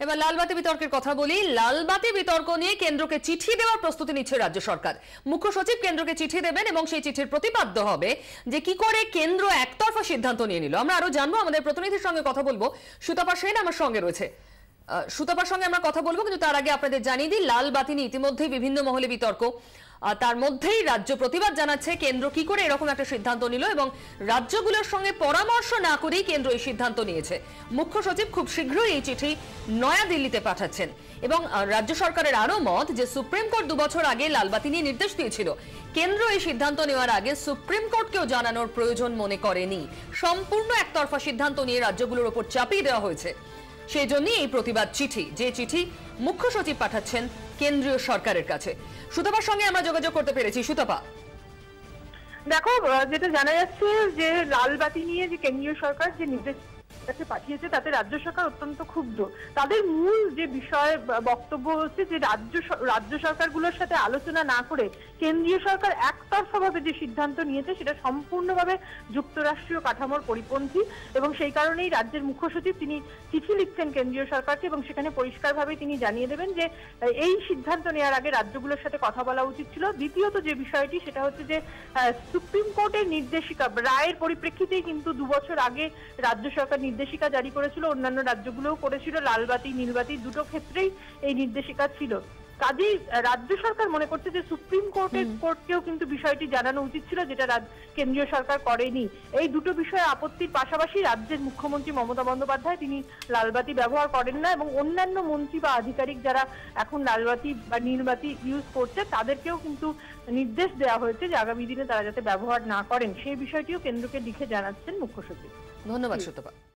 এবার লালবাতি বিতর্কের কথা বলি। লালবাতি বিতর্ক নিয়ে কেন্দ্রকে চিঠি দেওয়ার প্রস্তুতি নিচ্ছে রাজ্য সরকার। মুখ্য সচিব কেন্দ্রকে চিঠি দেবেন এবং সেই চিঠির প্রতিপাদ্য হবে যে কি করে কেন্দ্র একতরফা সিদ্ধান্ত নিয়ে নিল। আমরা আরো জানবো, আমাদের প্রতিনিধির সঙ্গে কথা বলবো। সুতপা সেন আমার সঙ্গে রয়েছে। সুতপার সঙ্গে আমরা কথা বলবো, কিন্তু তার আগে আপনাদের জানিয়ে দিই, লালবাতি নিয়ে ইতিমধ্যেই বিভিন্ন মহলে বিতর্ক। তার মধ্যেই রাজ্য প্রতিবাদ জানাচ্ছে কেন্দ্র কি করে এরকম একটা সিদ্ধান্ত নিল, এবং রাজ্যগুলোর সঙ্গে পরামর্শ না করেই কেন্দ্র এই সিদ্ধান্ত নিয়েছে। মুখ্য সচিব খুব শীঘ্রই এই চিঠি নয়াদিল্লিতে পাঠাচ্ছেন। এবং রাজ্য সরকারের আরো মত যে সুপ্রিম কোর্ট 2 বছর আগে লালবাতি নিয়ে নির্দেশ দিয়েছিল। কেন্দ্র এই সিদ্ধান্ত নেওয়ার আগে সুপ্রিম কোর্টকেও জানানোর প্রয়োজন মনে করেনি। সম্পূর্ণ একতরফা সিদ্ধান্ত নিয়ে রাজ্যগুলোর উপর চাপিয়ে দেওয়া হয়েছে। সেই জন্যই এই প্রতিবাদ চিঠি, যে চিঠি মুখ্য সচিব পাঠাচ্ছেন কেন্দ্রীয় সরকারের কাছে। সুতপার সঙ্গে আমরা যোগাযোগ করতে পেরেছি। সুতপা, দেখো, যেটা জানা যাচ্ছে যে লালবাতি নিয়ে যে কেন্দ্রীয় সরকার যে নির্দেশ পাঠিয়েছে তাতে রাজ্য সরকার অত্যন্ত ক্ষুব্ধ। তাদের মূল যে বিষয় বক্তব্য হচ্ছে যে রাজ্য সরকারগুলোর সাথে আলোচনা না করে কেন্দ্রীয় সরকার একতরফাভাবে যে সিদ্ধান্ত নিয়েছে সেটা সম্পূর্ণভাবে যুক্তরাষ্ট্রীয় কাঠামোর পরিপন্থী, এবং সেই কারণেই রাজ্যের মুখ্য সচিব তিনি চিঠি লিখছেন কেন্দ্রীয় সরকারকে, এবং সেখানে পরিষ্কারভাবে তিনি জানিয়ে দেবেন যে এই সিদ্ধান্ত নেওয়ার আগে রাজ্যগুলোর সাথে কথা বলা উচিত ছিল। দ্বিতীয়ত যে বিষয়টি সেটা হচ্ছে যে সুপ্রিম কোর্টের নির্দেশিকা রায়ের পরিপ্রেক্ষিতেই কিন্তু 2 বছর আগে রাজ্য সরকার নির্দেশিকা জারি করেছিল, অন্যান্য রাজ্যগুলোও করেছিল। লালবাতি নীলবাতি দুটো ক্ষেত্রেই এই নির্দেশিকা ছিল। কাজেই রাজ্য সরকার মনে করছে যে সুপ্রিম কোর্টকেও কিন্তু বিষয়টি জানানো উচিত ছিল, যেটা কেন্দ্রীয় সরকার করেনি। এই দুটো বিষয়ে আপত্তির পাশাপাশি রাজ্যের মুখ্যমন্ত্রী মমতা বন্দ্যোপাধ্যায় তিনি লালবাতি ব্যবহার করেন না, এবং অন্যান্য মন্ত্রী বা আধিকারিক যারা এখন লালবাতি বা নীলবাতি ইউজ করছে তাদেরকেও কিন্তু নির্দেশ দেওয়া হয়েছে যে আগামী দিনে তারা যাতে ব্যবহার না করেন, সেই বিষয়টিও কেন্দ্রকে লিখে জানাচ্ছেন মুখ্য সচিব। ধন্যবাদ সুতপা।